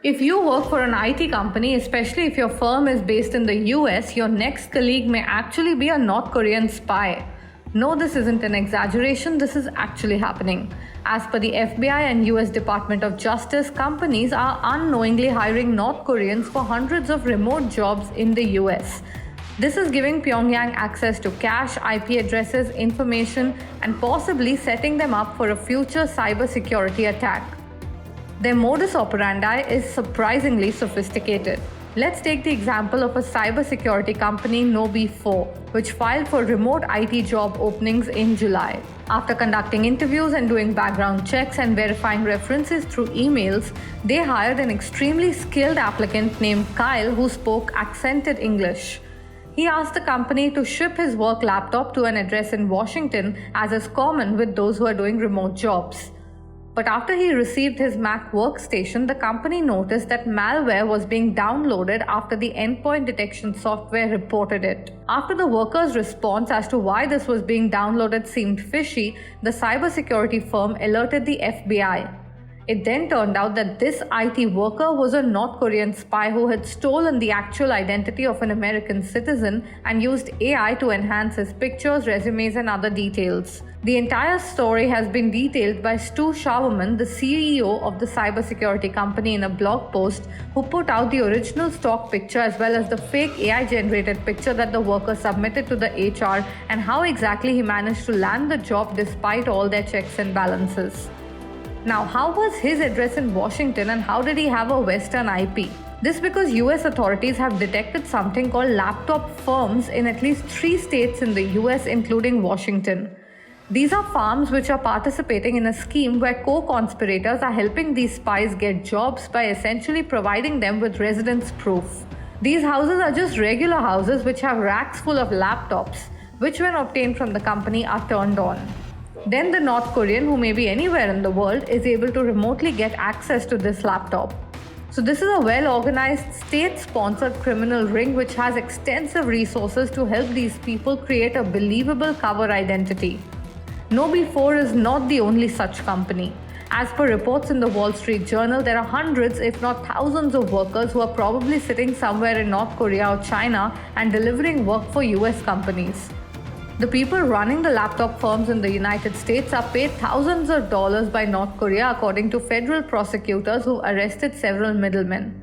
If you work for an IT company, especially if your firm is based in the US, your next colleague may actually be a North Korean spy. No, this isn't an exaggeration, this is actually happening. As per the FBI and US Department of Justice, companies are unknowingly hiring North Koreans for hundreds of remote jobs in the US. This is giving Pyongyang access to cash, IP addresses, information, and possibly setting them up for a future cybersecurity attack. Their modus operandi is surprisingly sophisticated. Let's take the example of a cybersecurity company, Nobi4, which filed for remote IT job openings in July. After conducting interviews and doing background checks and verifying references through emails, they hired an extremely skilled applicant named Kyle who spoke accented English. He asked the company to ship his work laptop to an address in Washington, as is common with those who are doing remote jobs. But after he received his Mac workstation, the company noticed that malware was being downloaded after the endpoint detection software reported it. After the worker's response as to why this was being downloaded seemed fishy, the cybersecurity firm alerted the FBI. It then turned out that this IT worker was a North Korean spy who had stolen the actual identity of an American citizen and used AI to enhance his pictures, resumes, and other details. The entire story has been detailed by Stu Showerman, the CEO of the cybersecurity company, in a blog post, who put out the original stock picture as well as the fake AI-generated picture that the worker submitted to the HR and how exactly he managed to land the job despite all their checks and balances. Now, how was his address in Washington and how did he have a Western IP? This because US authorities have detected something called laptop firms in at least 3 states in the US, including Washington. These are farms which are participating in a scheme where co-conspirators are helping these spies get jobs by essentially providing them with residence proof. These houses are just regular houses which have racks full of laptops, which when obtained from the company are turned on. Then the North Korean, who may be anywhere in the world, is able to remotely get access to this laptop. So this is a well-organized, state-sponsored criminal ring which has extensive resources to help these people create a believable cover identity. Nobi4 is not the only such company. As per reports in the Wall Street Journal, there are hundreds, if not thousands, of workers who are probably sitting somewhere in North Korea or China and delivering work for US companies. The people running the laptop firms in the United States are paid thousands of dollars by North Korea, according to federal prosecutors who arrested several middlemen.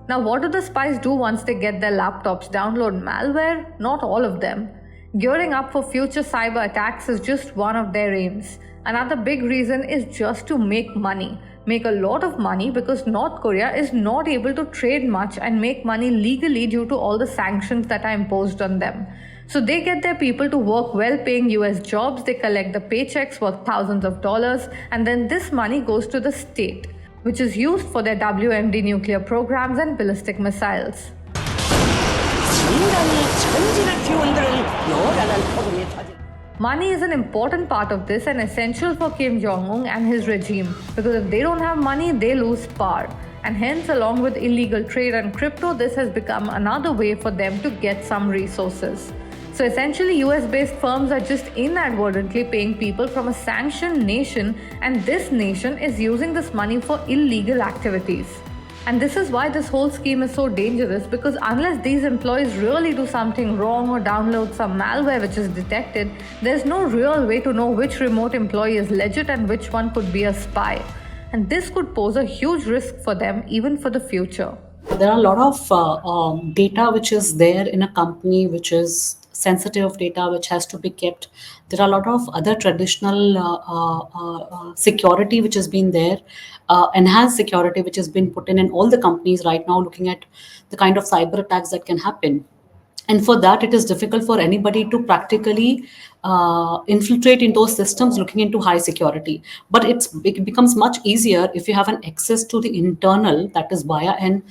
Now, what do the spies do once they get their laptops? Download malware? Not all of them. Gearing up for future cyber attacks is just one of their aims. Another big reason is just to make money. Make a lot of money because North Korea is not able to trade much and make money legally due to all the sanctions that are imposed on them. So they get their people to work well-paying US jobs, they collect the paychecks worth thousands of dollars, and then this money goes to the state, which is used for their WMD nuclear programs and ballistic missiles. Money is an important part of this and essential for Kim Jong-un and his regime, because if they don't have money, they lose power. And hence, along with illegal trade and crypto, this has become another way for them to get some resources. So essentially, US-based firms are just inadvertently paying people from a sanctioned nation, and this nation is using this money for illegal activities. And this is why this whole scheme is so dangerous, because unless these employees really do something wrong or download some malware which is detected, there's no real way to know which remote employee is legit and which one could be a spy. And this could pose a huge risk for them even for the future. There are a lot of data which is there in a company which is sensitive data which has to be kept. There are a lot of other traditional security which has been there, enhanced security which has been put in all the companies right now, looking at the kind of cyber attacks that can happen. And for that, it is difficult for anybody to practically infiltrate in those systems looking into high security. But it becomes much easier if you have an access to the internal, that is via an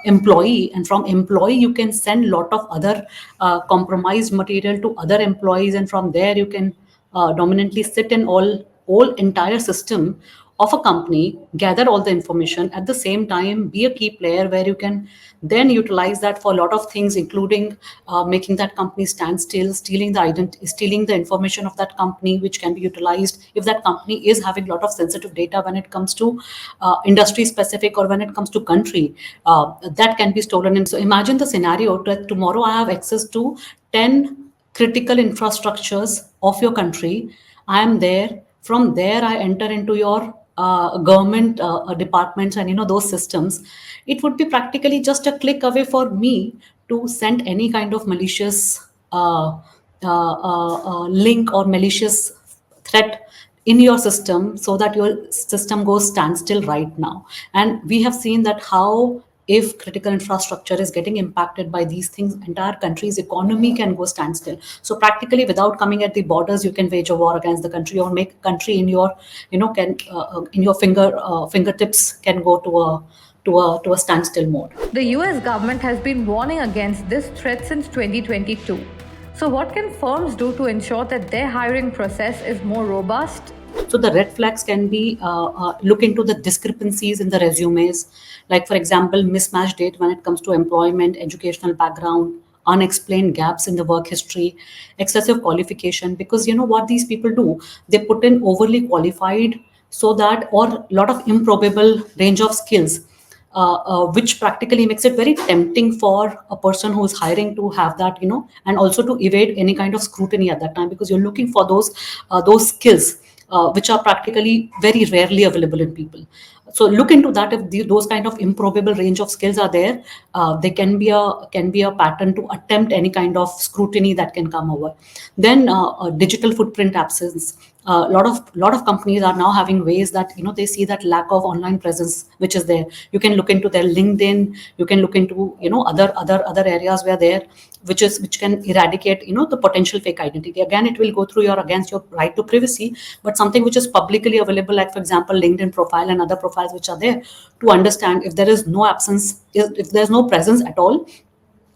employee, and from employee you can send lot of other compromised material to other employees, and from there you can dominantly sit in all entire system of a company, gather all the information, at the same time be a key player where you can then utilize that for a lot of things, including making that company stand still, stealing the identity, stealing the information of that company, which can be utilized if that company is having a lot of sensitive data when it comes to industry specific or when it comes to country, that can be stolen. And so imagine the scenario that tomorrow I have access to 10 critical infrastructures of your country. I am there. From there, I enter into your government departments and those systems. It would be practically just a click away for me to send any kind of malicious link or malicious threat in your system, so that your system goes standstill right now. And we have seen that how, if critical infrastructure is getting impacted by these things, entire country's economy can go standstill. So practically, without coming at the borders, you can wage a war against the country, or make country in your can in your fingertips can go to a standstill mode. The US government has been warning against this threat since 2022. So, what can firms do to ensure that their hiring process is more robust? So the red flags can be look into the discrepancies in the resumes, like for example, mismatched date when it comes to employment, educational background, unexplained gaps in the work history, excessive qualification. Because what these people do, they put in overly qualified, so that, or a lot of improbable range of skills, which practically makes it very tempting for a person who is hiring to have that, and also to evade any kind of scrutiny at that time, because you're looking for those skills, which are practically very rarely available in people. So look into that. If those kind of improbable range of skills are there, they can be a pattern to attempt any kind of scrutiny that can come over. Then digital footprint absence. A lot of companies are now having ways that they see that lack of online presence which is there. You can look into their LinkedIn. You can look into other areas where there, which can eradicate the potential fake identity. Again, it will go through your against your right to privacy, but something which is publicly available, like for example LinkedIn profile and other profiles which are there, to understand if there is no absence, if there's no presence at all,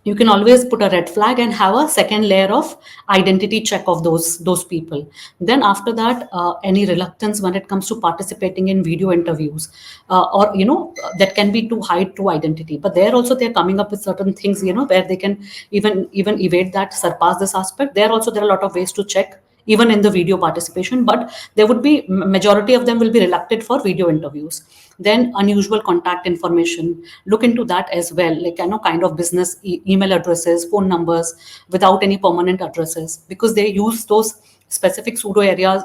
you can always put a red flag and have a second layer of identity check of those people. Then after that, any reluctance when it comes to participating in video interviews, or that can be to hide true identity. But there also they're coming up with certain things, where they can even evade that, surpass this aspect. There are a lot of ways to check even in the video participation, but there would be majority of them will be reluctant for video interviews. Then unusual contact information, look into that as well, like kind of business email addresses, phone numbers without any permanent addresses, because they use those specific pseudo areas,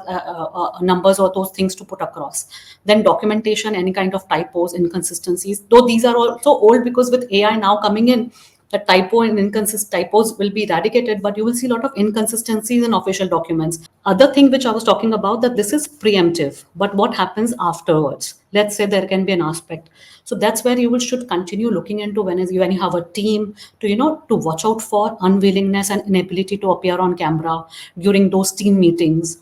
numbers or those things to put across. Then documentation, any kind of typos, inconsistencies, though these are also old, because with AI now coming in, the typo and inconsistent typos will be eradicated, but you will see a lot of inconsistencies in official documents. Other thing which I was talking about, that this is preemptive, but what happens afterwards? Let's say there can be an aspect. So that's where you will should continue looking into when you have a team, to watch out for unwillingness and inability to appear on camera during those team meetings.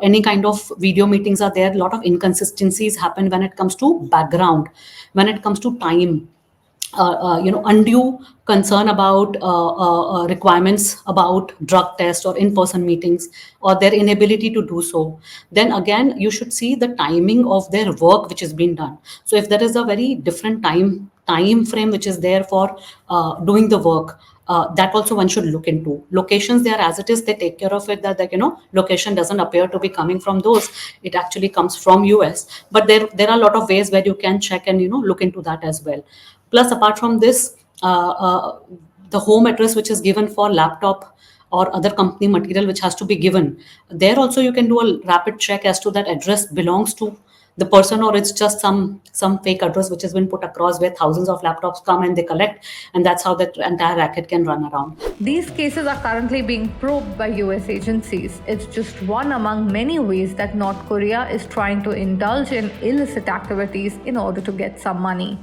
Any kind of video meetings are there. A lot of inconsistencies happen when it comes to background, when it comes to time, undue concern about requirements about drug test or in-person meetings, or their inability to do so. Then again, you should see the timing of their work which is being done. So if there is a very different time frame which is there for doing the work, that also one should look into. Locations, they are as it is, they take care of it, that location doesn't appear to be coming from those, it actually comes from US. But there are a lot of ways where you can check and look into that as well. Plus, apart from this, the home address which is given for laptop or other company material which has to be given, there also you can do a rapid check as to that address belongs to the person, or it's just some fake address which has been put across, where thousands of laptops come and they collect, and that's how that entire racket can run around. These cases are currently being probed by US agencies. It's just one among many ways that North Korea is trying to indulge in illicit activities in order to get some money.